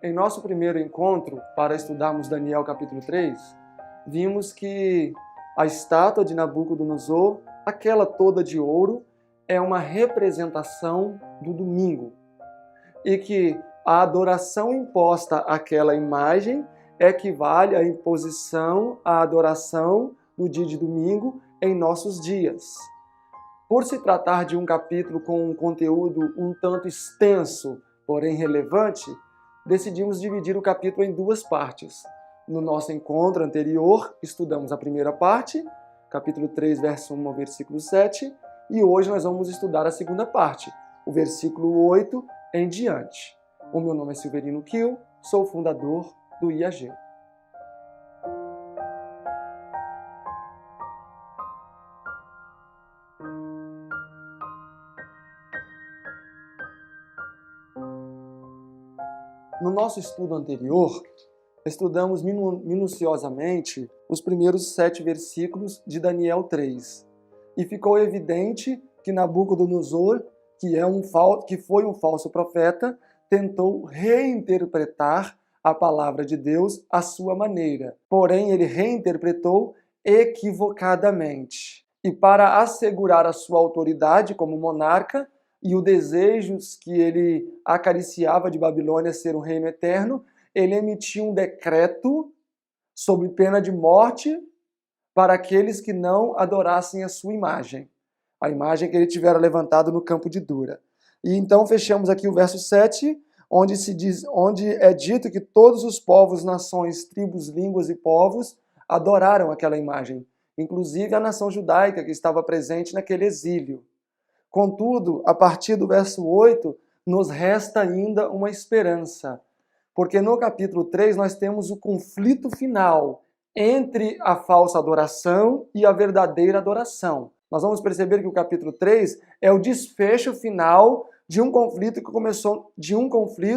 Em nosso primeiro encontro, para estudarmos Daniel capítulo 3, vimos que a estátua de Nabucodonosor, aquela toda de ouro, é uma representação do domingo. E que a adoração imposta àquela imagem equivale à imposição à adoração do dia de domingo em nossos dias. Por se tratar de um capítulo com um conteúdo um tanto extenso, porém relevante, decidimos dividir o capítulo em duas partes. No nosso encontro anterior, estudamos a primeira parte, capítulo 3, verso 1 ao versículo 7, e hoje nós vamos estudar a segunda parte, o versículo 8 em diante. O meu nome é Silverino Kiel, sou o fundador do IAG. No nosso estudo anterior, estudamos minuciosamente os primeiros 7 versículos de Daniel 3. E ficou evidente que Nabucodonosor, que foi um falso profeta, tentou reinterpretar a palavra de Deus à sua maneira. Porém, ele reinterpretou equivocadamente. E para assegurar a sua autoridade como monarca, e o desejo que ele acariciava de Babilônia ser um reino eterno, ele emitiu um decreto sob pena de morte para aqueles que não adorassem a sua imagem, a imagem que ele tivera levantado no campo de Dura. E então fechamos aqui o verso 7, onde é dito que todos os povos, nações, tribos, línguas e povos adoraram aquela imagem, inclusive a nação judaica que estava presente naquele exílio. Contudo, a partir do verso 8, nos resta ainda uma esperança, porque no capítulo 3 nós temos o conflito final entre a falsa adoração e a verdadeira adoração. Nós vamos perceber que o capítulo 3 é o desfecho final de um conflito que começou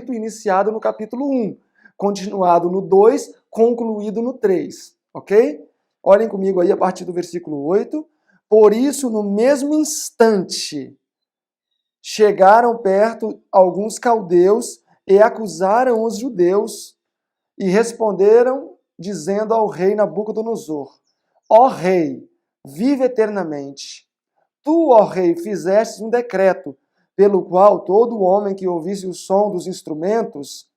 iniciado no capítulo 1, continuado no 2, concluído no 3, ok? Olhem comigo aí a partir do versículo 8. Por isso, no mesmo instante, chegaram perto alguns caldeus e acusaram os judeus e responderam, dizendo ao rei Nabucodonosor: Ó rei, vive eternamente. Tu, ó rei, fizestes um decreto, pelo qual todo homem que ouvisse o som dos instrumentos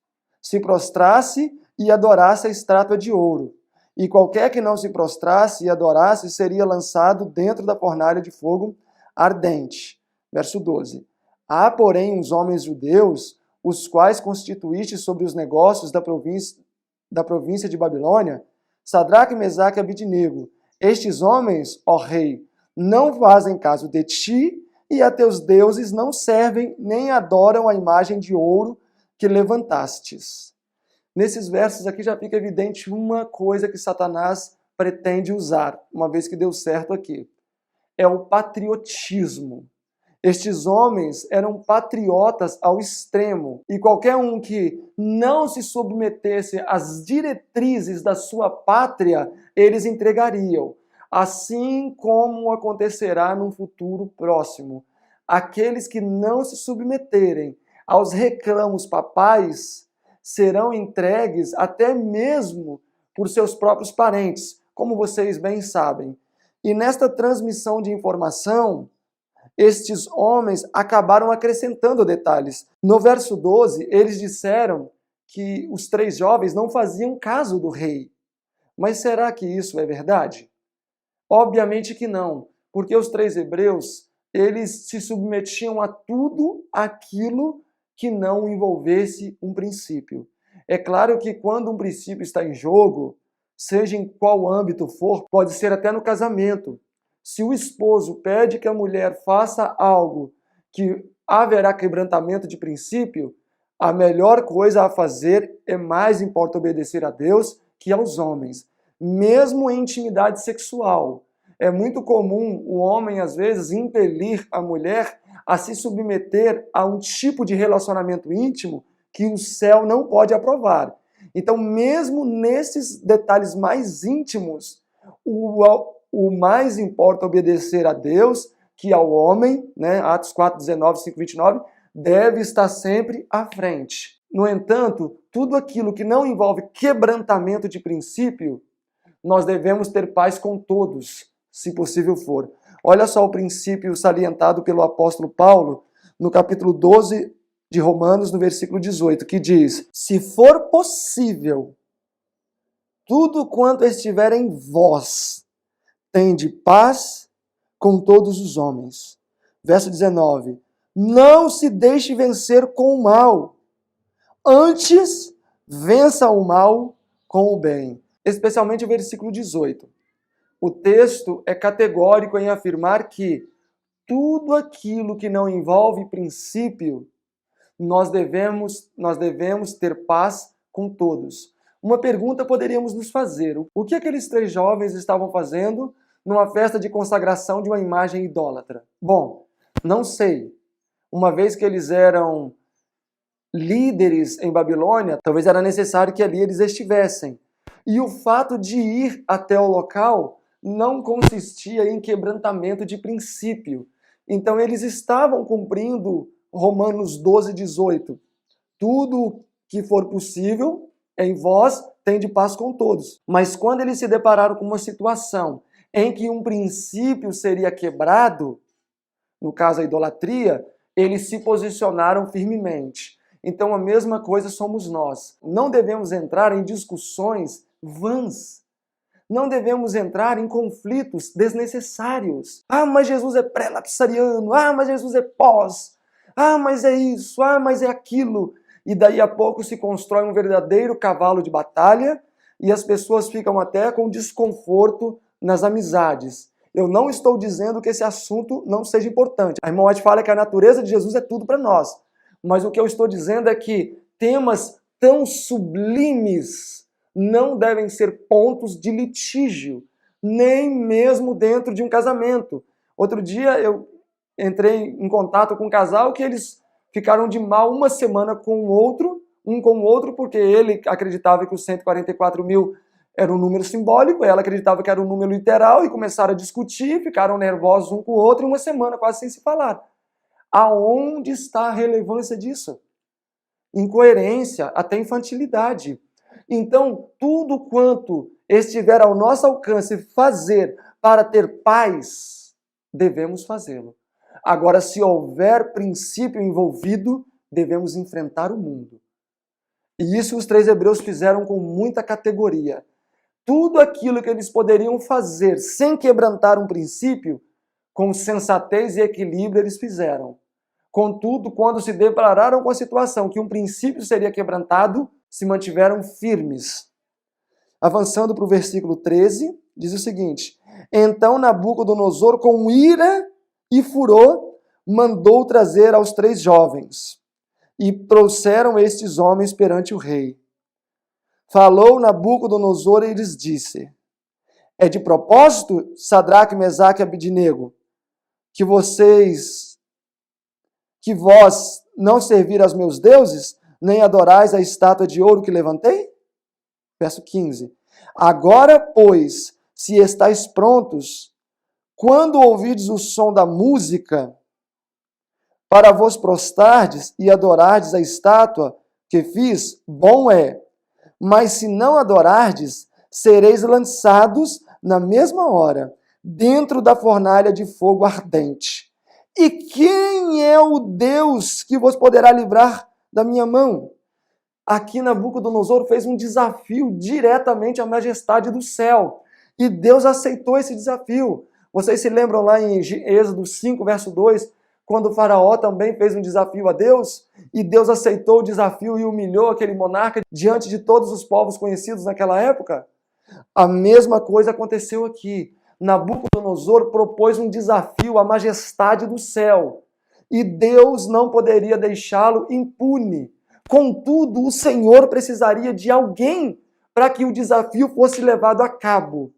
se prostrasse e adorasse a estátua de ouro. E qualquer que não se prostrasse e adorasse seria lançado dentro da fornalha de fogo ardente. Verso 12. Há, porém, uns homens judeus, os quais constituíste sobre os negócios da província de Babilônia, Sadraque, Mesaque e Abidnego. Estes homens, ó rei, não fazem caso de ti, e a teus deuses não servem nem adoram a imagem de ouro que levantastes. Nesses versos aqui já fica evidente uma coisa que Satanás pretende usar, uma vez que deu certo aqui. É o patriotismo. Estes homens eram patriotas ao extremo, e qualquer um que não se submetesse às diretrizes da sua pátria, eles entregariam. Assim como acontecerá num futuro próximo. Aqueles que não se submeterem aos reclamos papais serão entregues até mesmo por seus próprios parentes, como vocês bem sabem. E nesta transmissão de informação, estes homens acabaram acrescentando detalhes. No verso 12, eles disseram que os 3 jovens não faziam caso do rei. Mas será que isso é verdade? Obviamente que não, porque os 3 hebreus, eles se submetiam a tudo aquilo que não envolvesse um princípio. É claro que quando um princípio está em jogo, seja em qual âmbito for, pode ser até no casamento. Se o esposo pede que a mulher faça algo que haverá quebrantamento de princípio, a melhor coisa a fazer é mais importa obedecer a Deus que aos homens, mesmo em intimidade sexual. É muito comum o homem, às vezes, impelir a mulher a se submeter a um tipo de relacionamento íntimo que o céu não pode aprovar. Então, mesmo nesses detalhes mais íntimos, o mais importa obedecer a Deus que ao homem, né? Atos 4, 19, 5, 29, deve estar sempre à frente. No entanto, tudo aquilo que não envolve quebrantamento de princípio, nós devemos ter paz com todos, se possível for. Olha só o princípio salientado pelo apóstolo Paulo no capítulo 12 de Romanos, no versículo 18, que diz: se for possível, tudo quanto estiver em vós, tende paz com todos os homens. Verso 19, não se deixe vencer com o mal, antes vença o mal com o bem. Especialmente o versículo 18. O texto é categórico em afirmar que tudo aquilo que não envolve princípio, nós devemos ter paz com todos. Uma pergunta poderíamos nos fazer: o que aqueles 3 jovens estavam fazendo numa festa de consagração de uma imagem idólatra? Bom, não sei. Uma vez que eles eram líderes em Babilônia, talvez era necessário que ali eles estivessem. E o fato de ir até o local não consistia em quebrantamento de princípio. Então eles estavam cumprindo Romanos 12, 18. Tudo que for possível em vós tende paz com todos. Mas quando eles se depararam com uma situação em que um princípio seria quebrado, no caso a idolatria, eles se posicionaram firmemente. Então a mesma coisa somos nós. Não devemos entrar em discussões vãs. Não devemos entrar em conflitos desnecessários. Ah, mas Jesus é pré-lapsariano. Ah, mas Jesus é pós. Ah, mas é isso. Ah, mas é aquilo. E daí a pouco se constrói um verdadeiro cavalo de batalha e as pessoas ficam até com desconforto nas amizades. Eu não estou dizendo que esse assunto não seja importante. A irmã White fala que a natureza de Jesus é tudo para nós. Mas o que eu estou dizendo é que temas tão sublimes não devem ser pontos de litígio, nem mesmo dentro de um casamento. Outro dia eu entrei em contato com um casal que eles ficaram de mal uma semana com o outro, um com o outro, porque ele acreditava que os 144 mil era um número simbólico, ela acreditava que era um número literal, e começaram a discutir, ficaram nervosos um com o outro, e uma semana quase sem se falar. Aonde está a relevância disso? Incoerência, até infantilidade. Então, tudo quanto estiver ao nosso alcance fazer para ter paz, devemos fazê-lo. Agora, se houver princípio envolvido, devemos enfrentar o mundo. E isso os 3 hebreus fizeram com muita categoria. Tudo aquilo que eles poderiam fazer sem quebrantar um princípio, com sensatez e equilíbrio eles fizeram. Contudo, quando se depararam com a situação que um princípio seria quebrantado, se mantiveram firmes. Avançando para o versículo 13, diz o seguinte: então Nabucodonosor, com ira e furor, mandou trazer aos 3 jovens, e trouxeram estes homens perante o rei. Falou Nabucodonosor e lhes disse: é de propósito, Sadraque, Mesaque e Abednego, que vós não serviram aos meus deuses, nem adorais a estátua de ouro que levantei? Verso 15. Agora, pois, se estáis prontos, quando ouvides o som da música, para vos prostardes e adorardes a estátua que fiz, bom é. Mas se não adorardes, sereis lançados na mesma hora, dentro da fornalha de fogo ardente. E quem é o Deus que vos poderá livrar da minha mão? Aqui Nabucodonosor fez um desafio diretamente à majestade do céu. E Deus aceitou esse desafio. Vocês se lembram lá em Êxodo 5, verso 2, quando o faraó também fez um desafio a Deus? E Deus aceitou o desafio e humilhou aquele monarca diante de todos os povos conhecidos naquela época? A mesma coisa aconteceu aqui. Nabucodonosor propôs um desafio à majestade do céu. E Deus não poderia deixá-lo impune. Contudo, o Senhor precisaria de alguém para que o desafio fosse levado a cabo.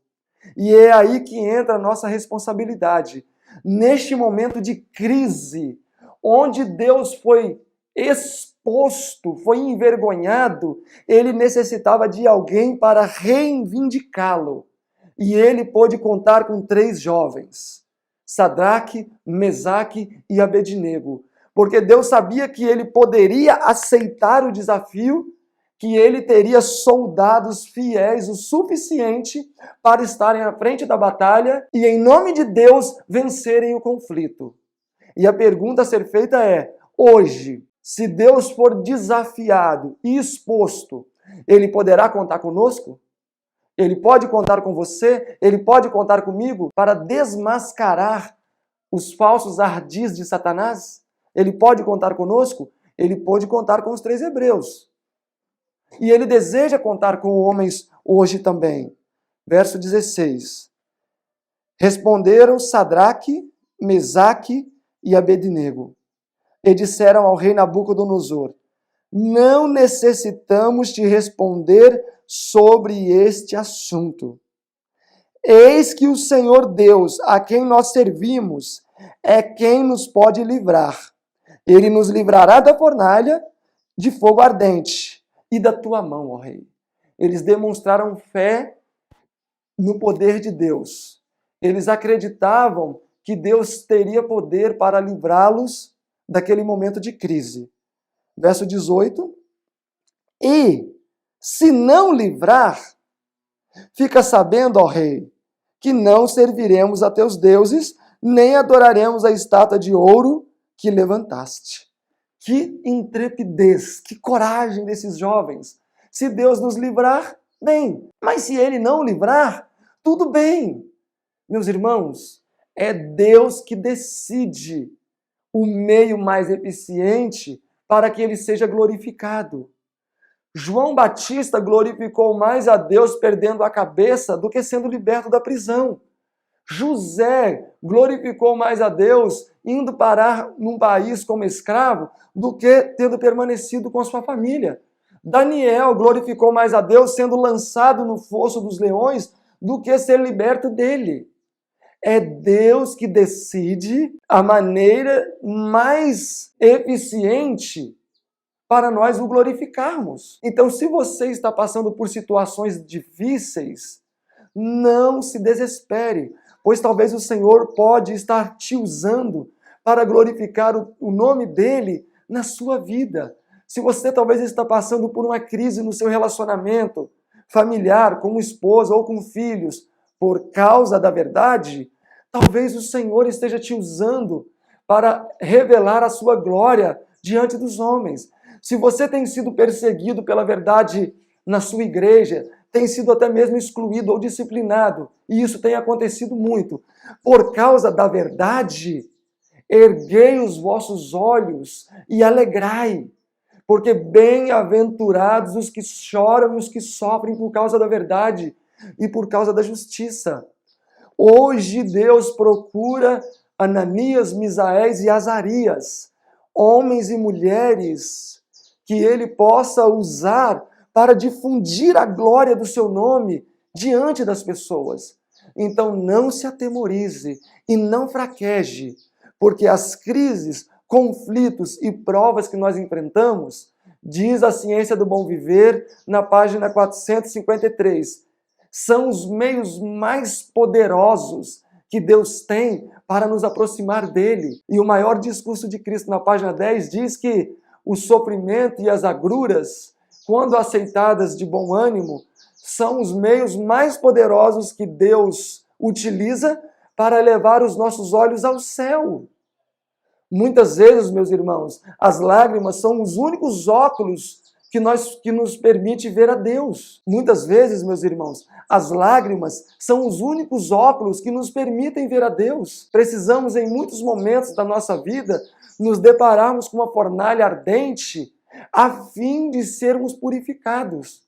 E é aí que entra a nossa responsabilidade. Neste momento de crise, onde Deus foi exposto, foi envergonhado, ele necessitava de alguém para reivindicá-lo. E ele pôde contar com 3 jovens, Sadraque, Mesaque e Abednego. porque Deus sabia que ele poderia aceitar o desafio, que ele teria soldados fiéis o suficiente para estarem à frente da batalha e, em nome de Deus, vencerem o conflito. E a pergunta a ser feita é: hoje, se Deus for desafiado e exposto, ele poderá contar conosco? Ele pode contar com você? Ele pode contar comigo para desmascarar os falsos ardis de Satanás? Ele pode contar conosco? Ele pode contar com os 3 hebreus. E ele deseja contar com homens hoje também. Verso 16. Responderam Sadraque, Mesaque e Abednego, e disseram ao rei Nabucodonosor: não necessitamos te responder sobre este assunto. Eis que o Senhor Deus, a quem nós servimos, é quem nos pode livrar. Ele nos livrará da fornalha de fogo ardente e da tua mão, ó rei. Eles demonstraram fé no poder de Deus. Eles acreditavam que Deus teria poder para livrá-los daquele momento de crise. Verso 18. E, se não livrar, fica sabendo, ó rei, que não serviremos a teus deuses, nem adoraremos a estátua de ouro que levantaste. Que intrepidez, que coragem desses jovens. Se Deus nos livrar, bem. Mas se Ele não livrar, tudo bem. Meus irmãos, é Deus que decide o meio mais eficiente para que Ele seja glorificado. João Batista glorificou mais a Deus perdendo a cabeça do que sendo liberto da prisão. José glorificou mais a Deus indo parar num país como escravo do que tendo permanecido com a sua família. Daniel glorificou mais a Deus sendo lançado no fosso dos leões do que ser liberto dele. É Deus que decide a maneira mais eficiente para nós o glorificarmos. Então, se você está passando por situações difíceis, não se desespere, pois talvez o Senhor pode estar te usando para glorificar o nome dele na sua vida. Se você talvez está passando por uma crise no seu relacionamento familiar, com esposa ou com filhos, por causa da verdade, talvez o Senhor esteja te usando para revelar a sua glória diante dos homens. Se você tem sido perseguido pela verdade na sua igreja, tem sido até mesmo excluído ou disciplinado, e isso tem acontecido muito, por causa da verdade, erguei os vossos olhos e alegrai, porque bem-aventurados os que choram e os que sofrem por causa da verdade e por causa da justiça. Hoje Deus procura Ananias, Misaés e Azarias, homens e mulheres que ele possa usar para difundir a glória do seu nome diante das pessoas. Então não se atemorize e não fraqueje, porque as crises, conflitos e provas que nós enfrentamos, diz a Ciência do Bom Viver na página 453, são os meios mais poderosos que Deus tem para nos aproximar dele. E o maior discurso de Cristo, na página 10, diz que o sofrimento e as agruras, quando aceitadas de bom ânimo, são os meios mais poderosos que Deus utiliza para levar os nossos olhos ao céu. Muitas vezes, meus irmãos, as lágrimas são os únicos óculos que nos permite ver a Deus. Muitas vezes, meus irmãos, as lágrimas são os únicos óculos que nos permitem ver a Deus. Precisamos, em muitos momentos da nossa vida, nos depararmos com uma fornalha ardente a fim de sermos purificados.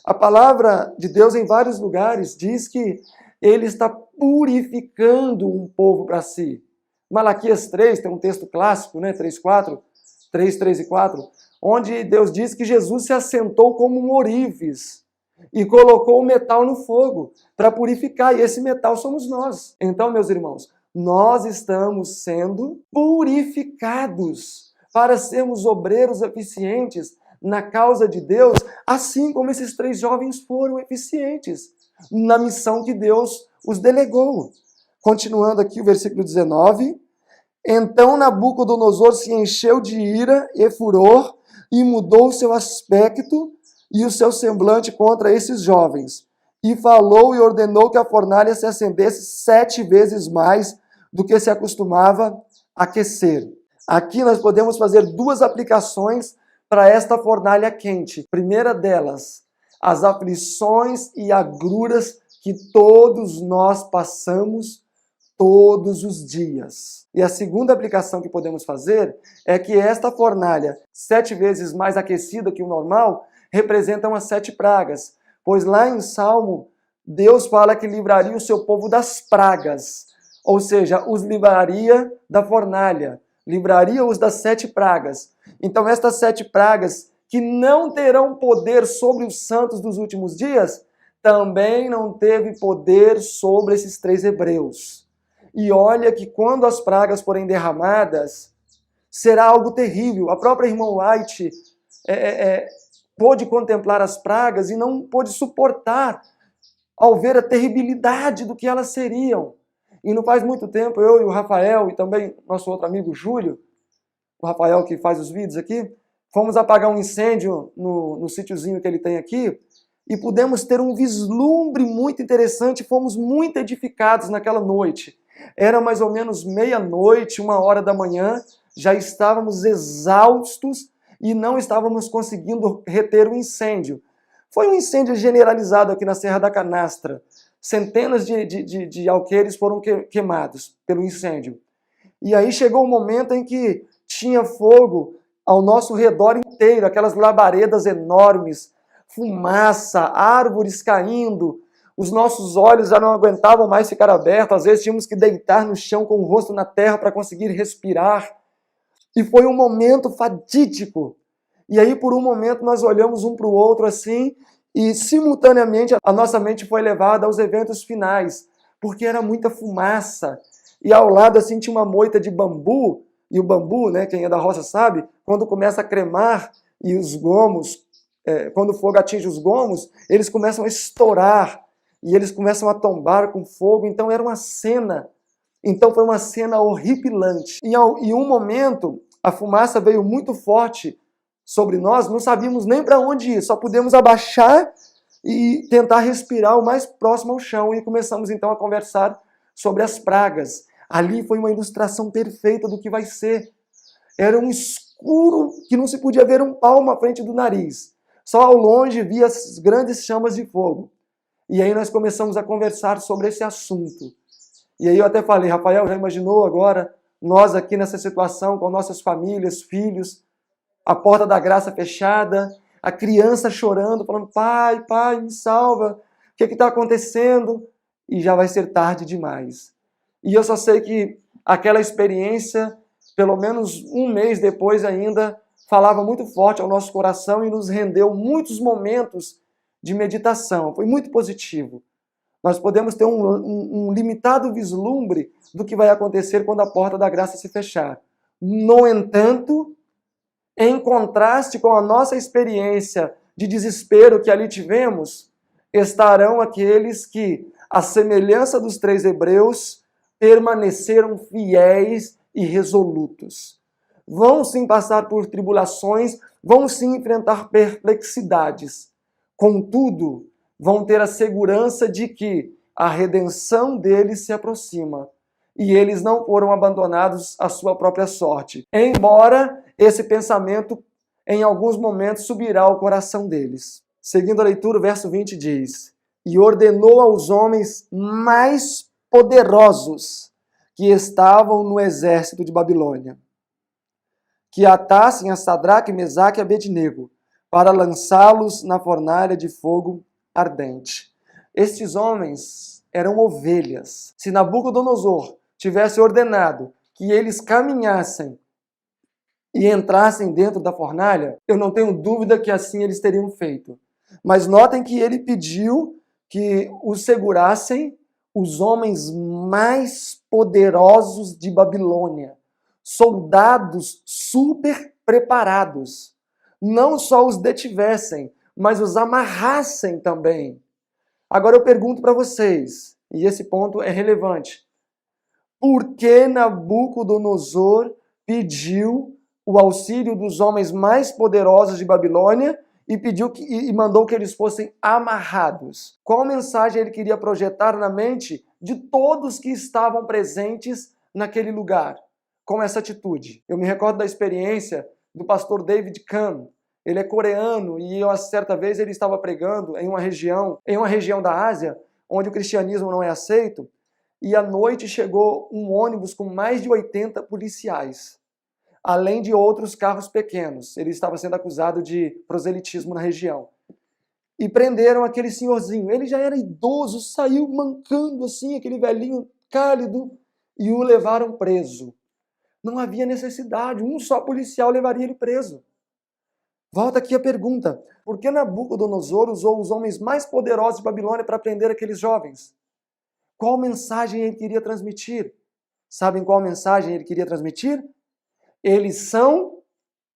A palavra de Deus em vários lugares diz que Ele está purificando um povo para si. Malaquias 3, tem um texto clássico, 3, 3 e 4, onde Deus diz que Jesus se assentou como um ourives e colocou o metal no fogo para purificar, e esse metal somos nós. Então, meus irmãos, nós estamos sendo purificados para sermos obreiros eficientes na causa de Deus, assim como esses 3 jovens foram eficientes na missão que Deus os delegou. Continuando aqui o versículo 19, Então Nabucodonosor se encheu de ira e furor e mudou seu aspecto e o seu semblante contra esses jovens. E falou e ordenou que a fornalha se acendesse 7 vezes mais do que se acostumava aquecer. Aqui nós podemos fazer 2 aplicações para esta fornalha quente. Primeira delas, as aflições e agruras que todos nós passamos todos os dias. E a segunda aplicação que podemos fazer é que esta fornalha, 7 vezes mais aquecida que o normal, representa as 7 pragas. Pois lá em Salmo, Deus fala que livraria o seu povo das pragas. Ou seja, os livraria da fornalha. Livraria-os das 7 pragas. Então estas 7 pragas, que não terão poder sobre os santos dos últimos dias, também não teve poder sobre esses 3 hebreus. E olha que quando as pragas forem derramadas, será algo terrível. A própria irmã White pôde contemplar as pragas e não pôde suportar ao ver a terribilidade do que elas seriam. E não faz muito tempo, eu e o Rafael, e também nosso outro amigo Júlio, o Rafael que faz os vídeos aqui, fomos apagar um incêndio no sítiozinho que ele tem aqui, e pudemos ter um vislumbre muito interessante, fomos muito edificados naquela noite. Era mais ou menos meia-noite, 1h da manhã, já estávamos exaustos e não estávamos conseguindo reter o incêndio. Foi um incêndio generalizado aqui na Serra da Canastra. Centenas de alqueires foram queimados pelo incêndio. E aí chegou um momento em que tinha fogo ao nosso redor inteiro, aquelas labaredas enormes, fumaça, árvores caindo. Os nossos olhos já não aguentavam mais ficar abertos, às vezes tínhamos que deitar no chão com o rosto na terra para conseguir respirar. E foi um momento fatídico. E aí, por um momento, nós olhamos um para o outro assim, e simultaneamente a nossa mente foi levada aos eventos finais, porque era muita fumaça. E ao lado assim tinha uma moita de bambu, e o bambu, né, quem é da roça sabe, quando começa a cremar e os gomos, quando o fogo atinge os gomos, eles começam a estourar. E eles começam a tombar com fogo, então era uma cena. Então foi uma cena horripilante. E em um momento, a fumaça veio muito forte sobre nós, não sabíamos nem para onde ir, só pudemos abaixar e tentar respirar o mais próximo ao chão. E começamos então a conversar sobre as pragas. Ali foi uma ilustração perfeita do que vai ser. Era um escuro que não se podia ver um palmo à frente do nariz. Só ao longe via as grandes chamas de fogo. E aí nós começamos a conversar sobre esse assunto. E aí eu até falei, Rafael, já imaginou agora nós aqui nessa situação com nossas famílias, filhos, a porta da graça fechada, a criança chorando, falando, pai, pai, me salva, o que está acontecendo? E já vai ser tarde demais. E eu só sei que aquela experiência, pelo menos um mês depois ainda, falava muito forte ao nosso coração e nos rendeu muitos momentos de meditação. Foi muito positivo. Nós podemos ter um limitado vislumbre do que vai acontecer quando a porta da graça se fechar. No entanto, em contraste com a nossa experiência de desespero que ali tivemos, estarão aqueles que, à semelhança dos 3 hebreus, permaneceram fiéis e resolutos. Vão sim passar por tribulações, vão sim enfrentar perplexidades. Contudo, vão ter a segurança de que a redenção deles se aproxima e eles não foram abandonados à sua própria sorte. Embora esse pensamento, em alguns momentos, subirá ao coração deles. Seguindo a leitura, o verso 20 diz: E ordenou aos homens mais poderosos que estavam no exército de Babilônia, que atassem a Sadraque, Mesaque e Abednego, para lançá-los na fornalha de fogo ardente. Estes homens eram ovelhas. Se Nabucodonosor tivesse ordenado que eles caminhassem e entrassem dentro da fornalha, eu não tenho dúvida que assim eles teriam feito. Mas notem que ele pediu que os segurassem os homens mais poderosos de Babilônia, soldados super preparados. Não só os detivessem, mas os amarrassem também. Agora eu pergunto para vocês, e esse ponto é relevante: Por que Nabucodonosor pediu o auxílio dos homens mais poderosos de Babilônia e mandou que eles fossem amarrados? Qual mensagem ele queria projetar na mente de todos que estavam presentes naquele lugar com essa atitude? Eu me recordo da experiência do pastor David Kahn. Ele é coreano e certa vez ele estava pregando em uma região da Ásia onde o cristianismo não é aceito, e à noite chegou um ônibus com mais de 80 policiais, além de outros carros pequenos. Ele estava sendo acusado de proselitismo na região. E prenderam aquele senhorzinho. Ele já era idoso, saiu mancando assim, aquele velhinho cálido, e o levaram preso. Não havia necessidade, um só policial levaria ele preso. Volta aqui a pergunta: por que Nabucodonosor usou os homens mais poderosos de Babilônia para prender aqueles jovens? Qual mensagem ele queria transmitir? Sabem qual mensagem ele queria transmitir? Eles são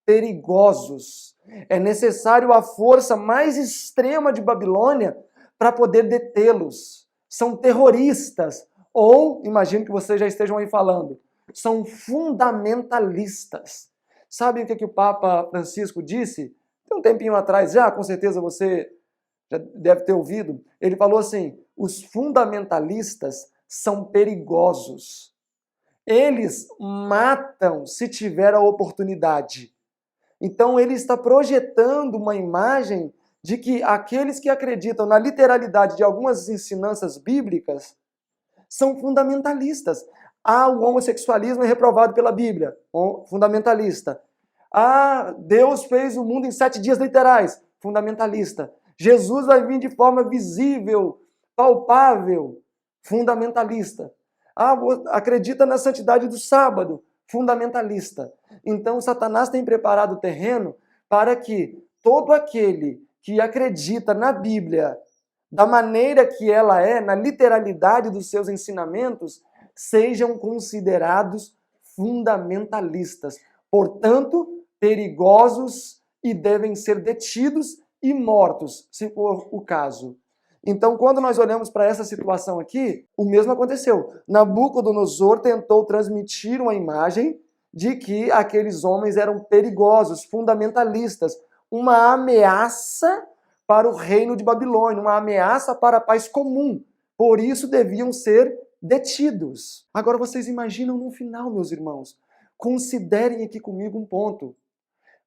perigosos. É necessário a força mais extrema de Babilônia para poder detê-los. São terroristas. Ou, imagino que vocês já estejam aí falando, são fundamentalistas. Sabem o que o Papa Francisco disse? Tem um tempinho atrás já, com certeza você já deve ter ouvido. Ele falou assim: os fundamentalistas são perigosos. Eles matam se tiver a oportunidade. Então ele está projetando uma imagem de que aqueles que acreditam na literalidade de algumas ensinanças bíblicas são fundamentalistas. O homossexualismo é reprovado pela Bíblia, fundamentalista. Deus fez o mundo em 7 dias literais, fundamentalista. Jesus vai vir de forma visível, palpável, fundamentalista. Acredita na santidade do sábado, fundamentalista. Então, Satanás tem preparado o terreno para que todo aquele que acredita na Bíblia, da maneira que ela é, na literalidade dos seus ensinamentos, sejam considerados fundamentalistas. Portanto, perigosos e devem ser detidos e mortos, se for o caso. Então, quando nós olhamos para essa situação aqui, o mesmo aconteceu. Nabucodonosor tentou transmitir uma imagem de que aqueles homens eram perigosos, fundamentalistas, uma ameaça para o reino de Babilônia, uma ameaça para a paz comum. Por isso deviam ser detidos. Agora vocês imaginam no final, meus irmãos. Considerem aqui comigo um ponto.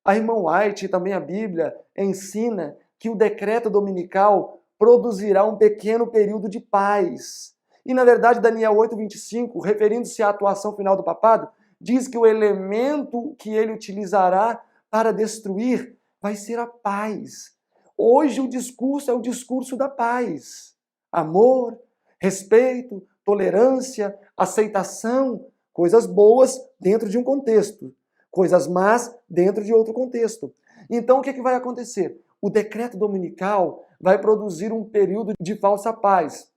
A irmã White e também a Bíblia ensina que o decreto dominical produzirá um pequeno período de paz. E, na verdade, Daniel 8:25, referindo-se à atuação final do papado, diz que o elemento que ele utilizará para destruir vai ser a paz. Hoje o discurso é o discurso da paz. Amor, respeito, tolerância, aceitação, coisas boas dentro de um contexto, coisas más dentro de outro contexto. Então, o que vai acontecer? O decreto dominical vai produzir um período de falsa paz.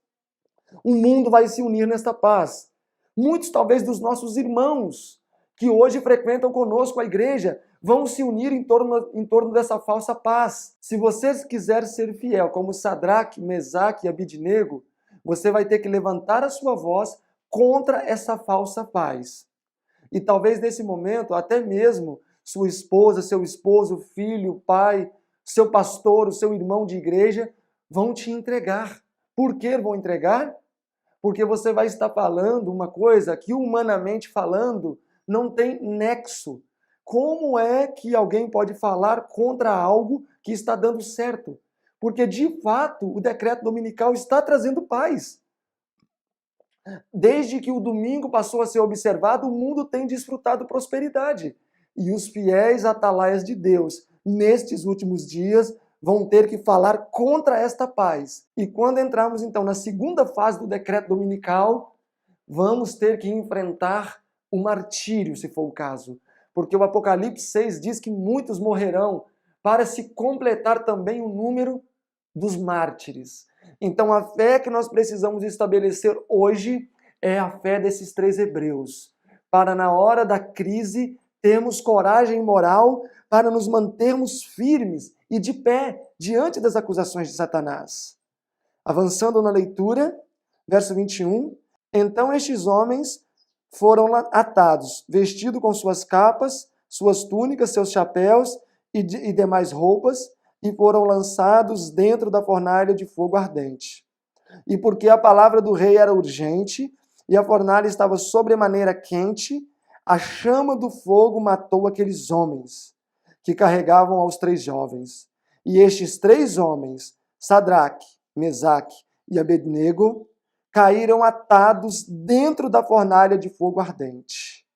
O mundo vai se unir nesta paz. Muitos, talvez, dos nossos irmãos que hoje frequentam conosco a igreja vão se unir em torno dessa falsa paz. Se você quiser ser fiel, como Sadraque, Mesaque e Abidnego, você vai ter que levantar a sua voz contra essa falsa paz. E talvez nesse momento, até mesmo sua esposa, seu esposo, filho, pai, seu pastor, o seu irmão de igreja, vão te entregar. Por que vão entregar? Porque você vai estar falando uma coisa que, humanamente falando, não tem nexo. Como é que alguém pode falar contra algo que está dando certo? Porque, de fato, o decreto dominical está trazendo paz. Desde que o domingo passou a ser observado, o mundo tem desfrutado prosperidade. E os fiéis atalaias de Deus, nestes últimos dias, vão ter que falar contra esta paz. E quando entrarmos, então, na segunda fase do decreto dominical, vamos ter que enfrentar o martírio, se for o caso. Porque o Apocalipse 6 diz que muitos morrerão para se completar também o número dos mártires. Então, a fé que nós precisamos estabelecer hoje é a fé desses 3 hebreus. Para, na hora da crise, termos coragem moral para nos mantermos firmes e de pé diante das acusações de Satanás. Avançando na leitura, verso 21, então estes homens foram atados, vestidos com suas capas, suas túnicas, seus chapéus e demais roupas, e foram lançados dentro da fornalha de fogo ardente. E porque a palavra do rei era urgente, e a fornalha estava sobremaneira quente, a chama do fogo matou aqueles homens que carregavam aos 3 jovens. E estes 3 homens, Sadraque, Mesaque e Abednego, caíram atados dentro da fornalha de fogo ardente.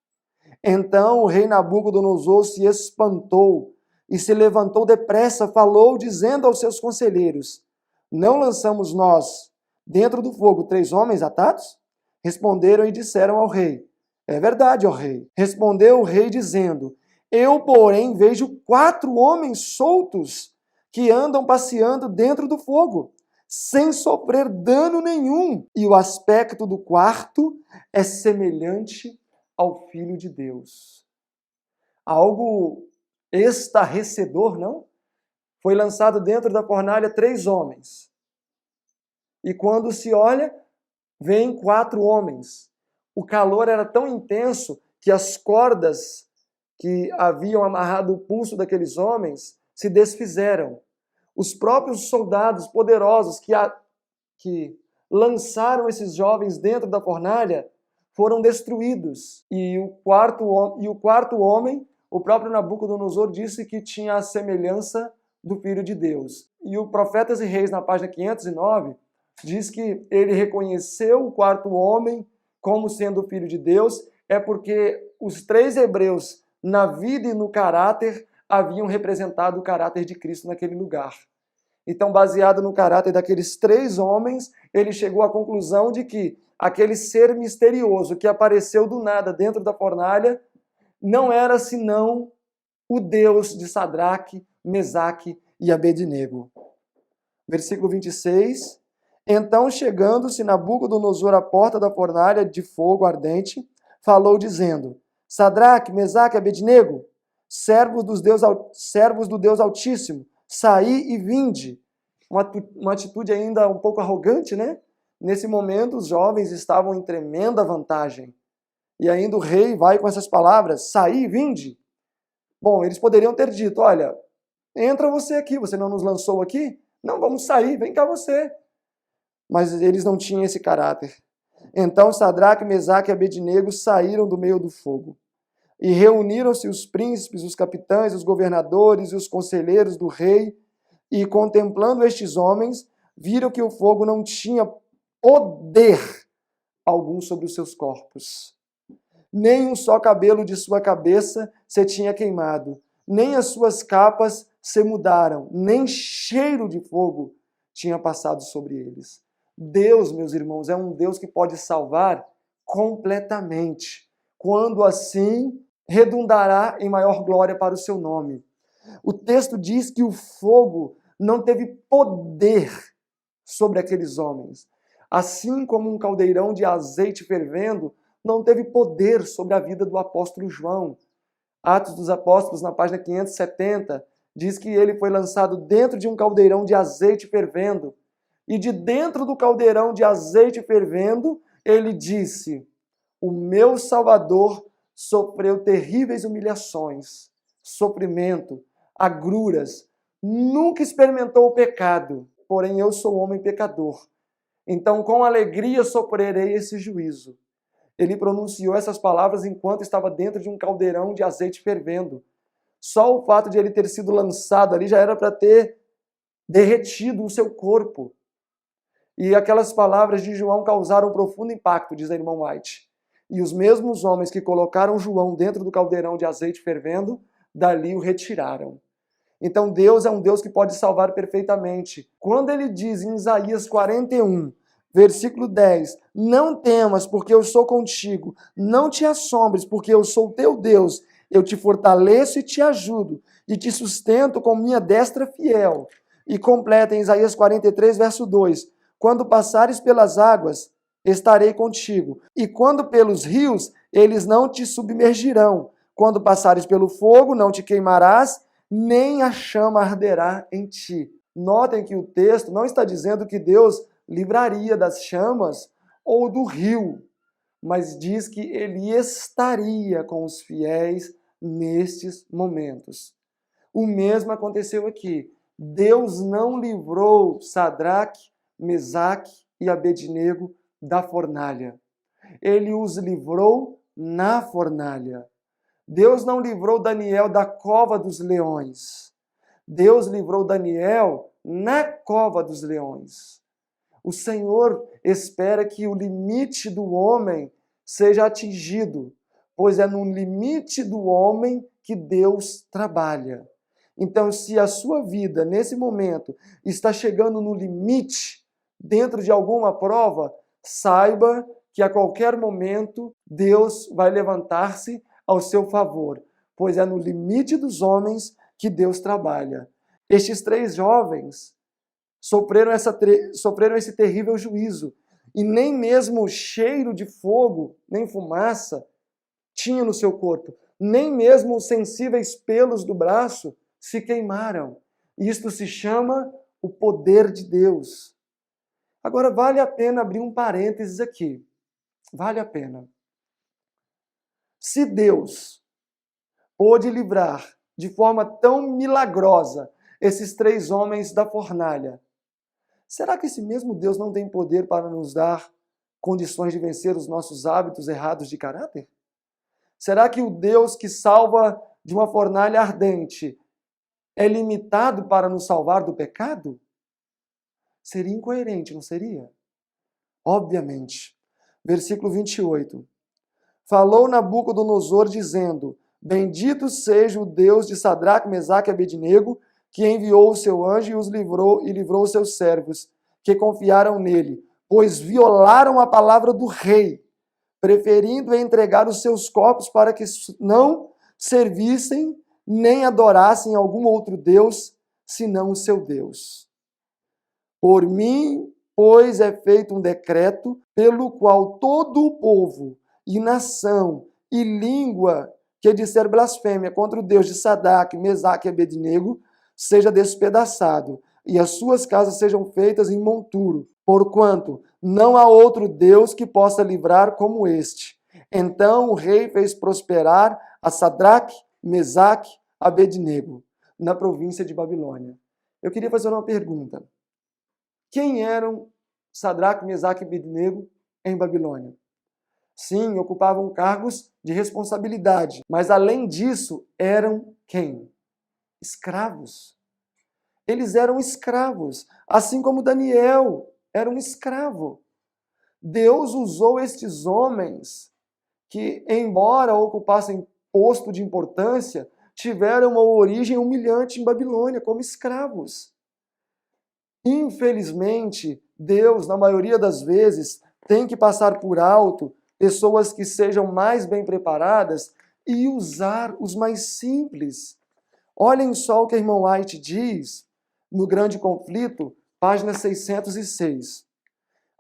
Então o rei Nabucodonosor se espantou e se levantou depressa, falou, dizendo aos seus conselheiros: não lançamos nós dentro do fogo 3 homens atados? Responderam e disseram ao rei: é verdade, ó rei. Respondeu o rei dizendo: eu, porém, vejo 4 homens soltos que andam passeando dentro do fogo, sem sofrer dano nenhum. E o aspecto do quarto é semelhante ao Filho de Deus. Algo estarrecedor, não? Foi lançado dentro da fornalha 3 homens. E quando se olha, vêm 4 homens. O calor era tão intenso que as cordas que haviam amarrado o pulso daqueles homens se desfizeram. Os próprios soldados poderosos que lançaram esses jovens dentro da fornalha foram destruídos. E o quarto homem, o próprio Nabucodonosor disse que tinha a semelhança do Filho de Deus. E o Profetas e Reis, na página 509, diz que ele reconheceu o 4º homem como sendo o Filho de Deus, é porque os 3 hebreus, na vida e no caráter, haviam representado o caráter de Cristo naquele lugar. Então, baseado no caráter daqueles 3 homens, ele chegou à conclusão de que aquele ser misterioso que apareceu do nada dentro da fornalha não era senão o Deus de Sadraque, Mesaque e Abednego. Versículo 26. Então, chegando-se Nabucodonosor à porta da fornalha de fogo ardente, falou dizendo: Sadraque, Mesaque e Abednego, servos do Deus Altíssimo, saí e vinde. Uma atitude ainda um pouco arrogante, né? Nesse momento, os jovens estavam em tremenda vantagem. E ainda o rei vai com essas palavras: saí e vinde. Bom, eles poderiam ter dito: olha, entra você aqui, você não nos lançou aqui? Não, vamos sair, vem cá você. Mas eles não tinham esse caráter. Então Sadraque, Mesaque e Abednego saíram do meio do fogo. E reuniram-se os príncipes, os capitães, os governadores e os conselheiros do rei, e contemplando estes homens, viram que o fogo não tinha poder algum sobre os seus corpos. Nem um só cabelo de sua cabeça se tinha queimado, nem as suas capas se mudaram, nem cheiro de fogo tinha passado sobre eles. Deus, meus irmãos, é um Deus que pode salvar completamente, quando assim redundará em maior glória para o seu nome. O texto diz que o fogo não teve poder sobre aqueles homens. Assim como um caldeirão de azeite fervendo não teve poder sobre a vida do apóstolo João. Atos dos Apóstolos, na página 570, diz que ele foi lançado dentro de um caldeirão de azeite fervendo. E de dentro do caldeirão de azeite fervendo, ele disse: o meu Salvador sofreu terríveis humilhações, sofrimento, agruras, nunca experimentou o pecado, porém eu sou homem pecador. Então, com alegria sofrerei esse juízo. Ele pronunciou essas palavras enquanto estava dentro de um caldeirão de azeite fervendo. Só o fato de ele ter sido lançado ali já era para ter derretido o seu corpo. E aquelas palavras de João causaram um profundo impacto, diz a irmã White. E os mesmos homens que colocaram João dentro do caldeirão de azeite fervendo, dali o retiraram. Então Deus é um Deus que pode salvar perfeitamente. Quando ele diz em Isaías 41, versículo 10, não temas, porque eu sou contigo, não te assombres, porque eu sou teu Deus, eu te fortaleço e te ajudo, e te sustento com minha destra fiel. E completa em Isaías 43, verso 2, quando passares pelas águas, estarei contigo, e quando pelos rios, eles não te submergirão. Quando passares pelo fogo, não te queimarás, nem a chama arderá em ti. Notem que o texto não está dizendo que Deus livraria das chamas ou do rio, mas diz que ele estaria com os fiéis nestes momentos. O mesmo aconteceu aqui. Deus não livrou Sadraque, Mesaque e Abednego da fornalha. Ele os livrou na fornalha. Deus não livrou Daniel da cova dos leões. Deus livrou Daniel na cova dos leões. O Senhor espera que o limite do homem seja atingido, pois é no limite do homem que Deus trabalha. Então, se a sua vida, nesse momento, está chegando no limite, dentro de alguma prova, saiba que a qualquer momento Deus vai levantar-se ao seu favor, pois é no limite dos homens que Deus trabalha. Estes 3 jovens sofreram esse terrível juízo, e nem mesmo o cheiro de fogo, nem fumaça, tinha no seu corpo, nem mesmo os sensíveis pelos do braço se queimaram. Isto se chama o poder de Deus. Agora, vale a pena abrir um parênteses aqui. Vale a pena. Se Deus pôde livrar de forma tão milagrosa esses 3 homens da fornalha, será que esse mesmo Deus não tem poder para nos dar condições de vencer os nossos hábitos errados de caráter? Será que o Deus que salva de uma fornalha ardente é limitado para nos salvar do pecado? Seria incoerente, não seria? Obviamente. Versículo 28. Falou Nabucodonosor dizendo: Bendito seja o Deus de Sadraque, Mesaque e Abednego, que enviou o seu anjo e os livrou os seus servos, que confiaram nele, pois violaram a palavra do rei, preferindo entregar os seus corpos para que não servissem nem adorassem algum outro Deus, senão o seu Deus. Por mim, pois, é feito um decreto pelo qual todo o povo e nação e língua que disser blasfêmia contra o Deus de Sadraque, Mesaque e Abednego seja despedaçado, e as suas casas sejam feitas em monturo, porquanto não há outro Deus que possa livrar como este. Então o rei fez prosperar a Sadraque, Mesaque, Abednego, na província de Babilônia. Eu queria fazer uma pergunta. Quem eram Sadraque, Mesaque e Abednego em Babilônia? Sim, ocupavam cargos de responsabilidade, mas além disso, eram quem? Escravos. Eles eram escravos, assim como Daniel era um escravo. Deus usou estes homens que, embora ocupassem posto de importância, tiveram uma origem humilhante em Babilônia, como escravos. Infelizmente, Deus, na maioria das vezes, tem que passar por alto pessoas que sejam mais bem preparadas e usar os mais simples. Olhem só o que a irmã White diz no Grande Conflito, página 606.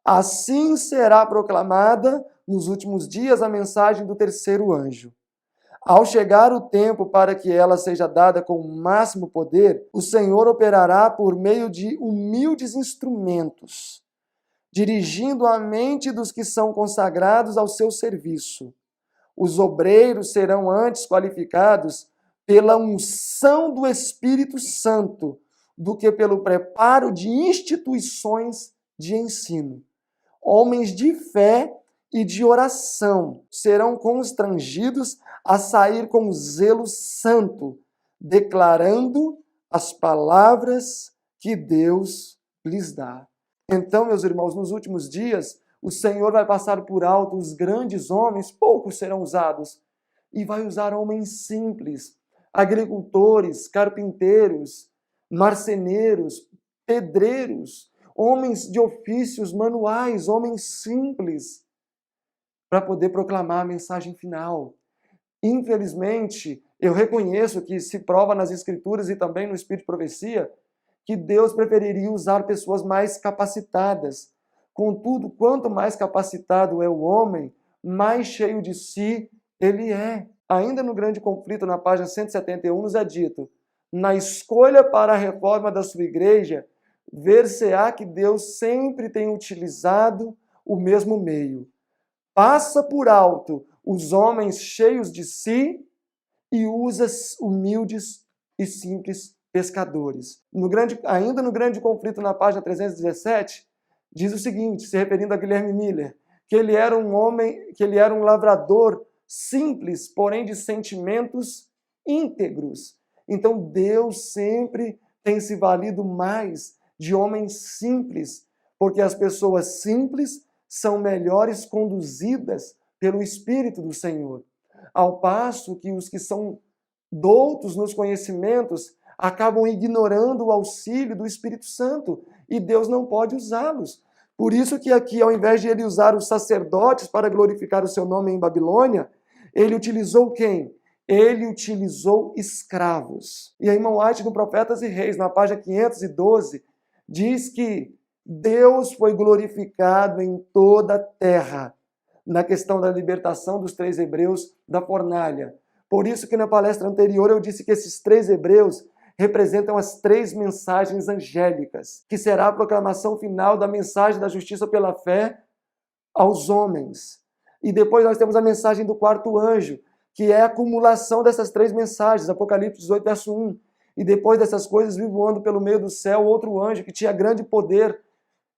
Assim será proclamada nos últimos dias a mensagem do terceiro anjo. Ao chegar o tempo para que ela seja dada com o máximo poder, o Senhor operará por meio de humildes instrumentos, dirigindo a mente dos que são consagrados ao seu serviço. Os obreiros serão antes qualificados pela unção do Espírito Santo do que pelo preparo de instituições de ensino. Homens de fé e de oração serão constrangidos a sair com zelo santo, declarando as palavras que Deus lhes dá. Então, meus irmãos, nos últimos dias, o Senhor vai passar por alto os grandes homens, poucos serão usados, e vai usar homens simples, agricultores, carpinteiros, marceneiros, pedreiros, homens de ofícios manuais, homens simples, para poder proclamar a mensagem final. Infelizmente, eu reconheço que se prova nas Escrituras e também no Espírito de Profecia que Deus preferiria usar pessoas mais capacitadas. Contudo, quanto mais capacitado é o homem, mais cheio de si ele é. Ainda no Grande Conflito, na página 171, nos é dito: na escolha para a reforma da sua igreja, ver-se-á que Deus sempre tem utilizado o mesmo meio, passa por alto os homens cheios de si e usa humildes e simples pescadores. Ainda no grande conflito, na página 317, diz o seguinte, se referindo a Guilherme Miller, que ele era um lavrador simples, porém de sentimentos íntegros. Então Deus sempre tem se valido mais de homens simples, porque as pessoas simples são melhores conduzidas pelo Espírito do Senhor. Ao passo que os que são doutos nos conhecimentos acabam ignorando o auxílio do Espírito Santo e Deus não pode usá-los. Por isso que aqui, ao invés de ele usar os sacerdotes para glorificar o seu nome em Babilônia, ele utilizou quem? Ele utilizou escravos. E a irmã White, no Profetas e Reis, na página 512, diz que Deus foi glorificado em toda a terra, na questão da libertação dos 3 hebreus da fornalha. Por isso que na palestra anterior eu disse que esses 3 hebreus representam as 3 mensagens angélicas, que será a proclamação final da mensagem da justiça pela fé aos homens. E depois nós temos a mensagem do 4º anjo, que é a acumulação dessas 3 mensagens, Apocalipse 18, verso 1. E depois dessas coisas, vi voando pelo meio do céu outro anjo que tinha grande poder,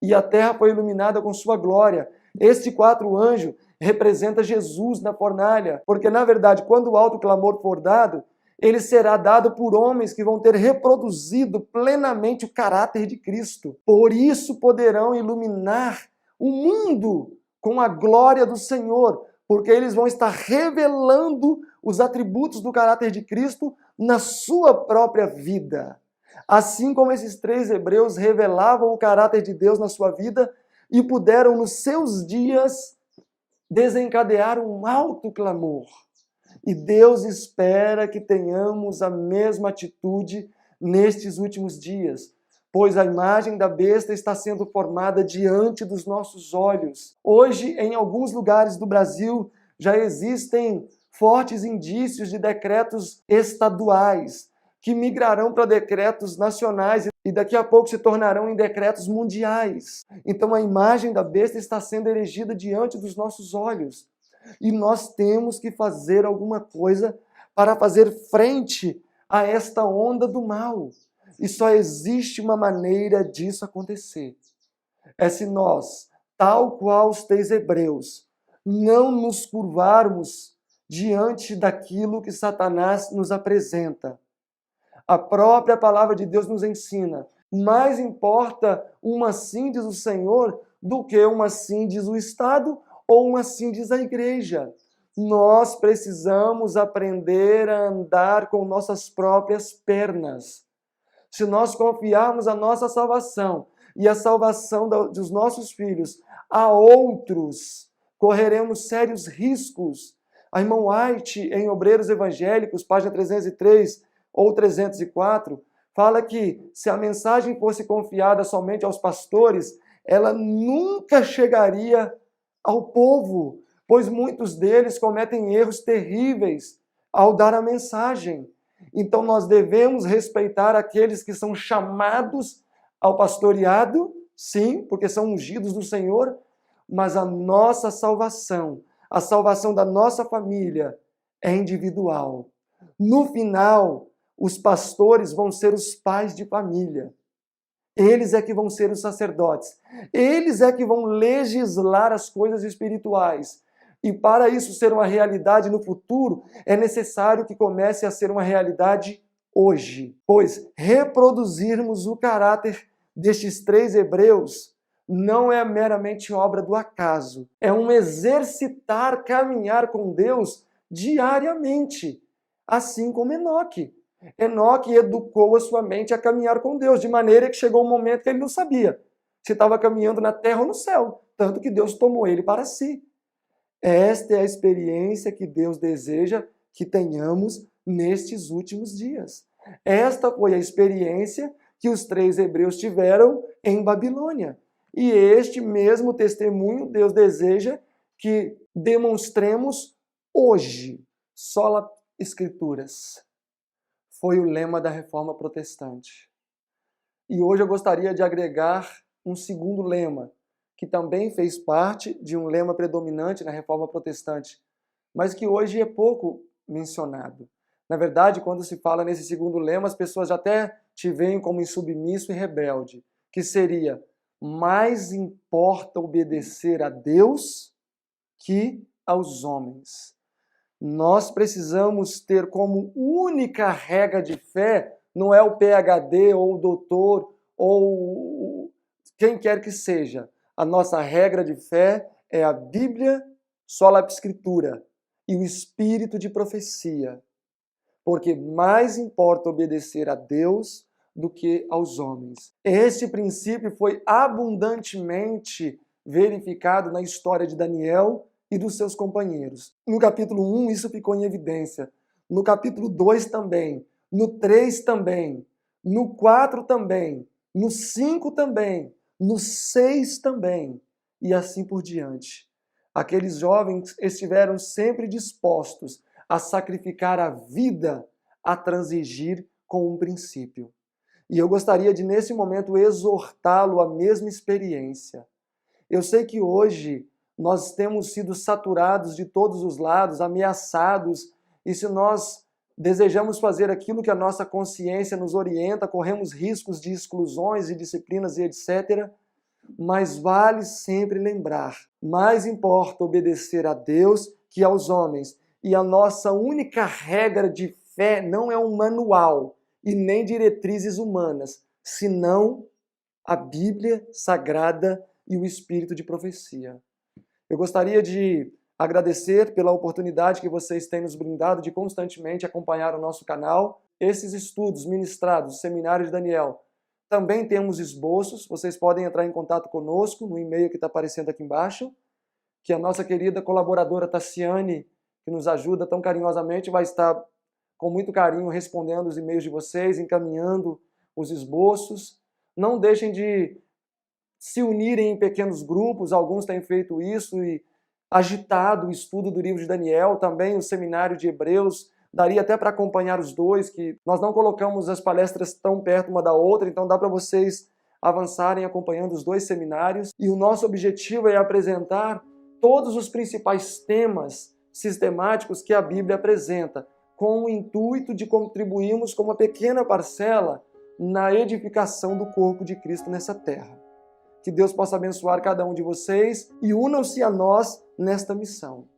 e a terra foi iluminada com sua glória. Este 4º anjo representa Jesus na fornalha, porque na verdade, quando o alto clamor for dado, ele será dado por homens que vão ter reproduzido plenamente o caráter de Cristo. Por isso poderão iluminar o mundo com a glória do Senhor, porque eles vão estar revelando os atributos do caráter de Cristo na sua própria vida. Assim como esses 3 hebreus revelavam o caráter de Deus na sua vida e puderam, nos seus dias, desencadear um alto clamor. E Deus espera que tenhamos a mesma atitude nestes últimos dias, pois a imagem da besta está sendo formada diante dos nossos olhos. Hoje, em alguns lugares do Brasil, já existem fortes indícios de decretos estaduais, que migrarão para decretos nacionais e daqui a pouco se tornarão em decretos mundiais. Então a imagem da besta está sendo erigida diante dos nossos olhos. E nós temos que fazer alguma coisa para fazer frente a esta onda do mal. E só existe uma maneira disso acontecer. É se nós, tal qual os 3 hebreus, não nos curvarmos diante daquilo que Satanás nos apresenta. A própria palavra de Deus nos ensina. Mais importa uma sim, diz o Senhor, do que uma sim, diz o Estado, ou uma sim, diz a igreja. Nós precisamos aprender a andar com nossas próprias pernas. Se nós confiarmos a nossa salvação e a salvação dos nossos filhos a outros, correremos sérios riscos. A irmã White, em Obreiros Evangélicos, página 303 ou 304, fala que se a mensagem fosse confiada somente aos pastores, ela nunca chegaria ao povo, pois muitos deles cometem erros terríveis ao dar a mensagem. Então nós devemos respeitar aqueles que são chamados ao pastoreado, sim, porque são ungidos do Senhor, mas a nossa salvação, a salvação da nossa família é individual. No final, os pastores vão ser os pais de família. Eles é que vão ser os sacerdotes. Eles é que vão legislar as coisas espirituais. E para isso ser uma realidade no futuro, é necessário que comece a ser uma realidade hoje. Pois reproduzirmos o caráter destes 3 hebreus não é meramente obra do acaso. É um exercitar, caminhar com Deus diariamente. Assim como Enoque. Enoque educou a sua mente a caminhar com Deus, de maneira que chegou um momento que ele não sabia se estava caminhando na terra ou no céu, tanto que Deus tomou ele para si. Esta é a experiência que Deus deseja que tenhamos nestes últimos dias. Esta foi a experiência que os 3 hebreus tiveram em Babilônia. E este mesmo testemunho Deus deseja que demonstremos hoje. Sola Escrituras. Foi o lema da Reforma Protestante. E hoje eu gostaria de agregar um segundo lema, que também fez parte de um lema predominante na Reforma Protestante, mas que hoje é pouco mencionado. Na verdade, quando se fala nesse segundo lema, as pessoas até te veem como insubmisso e rebelde, que seria: mais importa obedecer a Deus que aos homens. Nós precisamos ter como única regra de fé, não é o PhD ou o doutor ou quem quer que seja. A nossa regra de fé é a Bíblia, sola Escritura, e o espírito de profecia. Porque mais importa obedecer a Deus do que aos homens. Este princípio foi abundantemente verificado na história de Daniel e dos seus companheiros. No capítulo 1, isso ficou em evidência. No capítulo 2 também. No 3 também. No 4 também. No 5 também. No 6 também. E assim por diante. Aqueles jovens estiveram sempre dispostos a sacrificar a vida, a transigir com um princípio. E eu gostaria de, nesse momento, exortá-lo à mesma experiência. Eu sei que hoje nós temos sido saturados de todos os lados, ameaçados, e se nós desejamos fazer aquilo que a nossa consciência nos orienta, corremos riscos de exclusões e disciplinas e etc., mas vale sempre lembrar, mais importa obedecer a Deus que aos homens. E a nossa única regra de fé não é um manual e nem diretrizes humanas, senão a Bíblia Sagrada e o Espírito de profecia. Eu gostaria de agradecer pela oportunidade que vocês têm nos brindado de constantemente acompanhar o nosso canal. Esses estudos ministrados, o Seminário de Daniel, também temos esboços, vocês podem entrar em contato conosco no e-mail que está aparecendo aqui embaixo, que a nossa querida colaboradora Tassiane, que nos ajuda tão carinhosamente, vai estar com muito carinho respondendo os e-mails de vocês, encaminhando os esboços. Não deixem de se unirem em pequenos grupos, alguns têm feito isso e agitado o estudo do livro de Daniel, também o seminário de Hebreus, daria até para acompanhar os dois, que nós não colocamos as palestras tão perto uma da outra, então dá para vocês avançarem acompanhando os dois seminários. E o nosso objetivo é apresentar todos os principais temas sistemáticos que a Bíblia apresenta, com o intuito de contribuirmos com uma pequena parcela na edificação do corpo de Cristo nessa terra. Que Deus possa abençoar cada um de vocês e unam-se a nós nesta missão.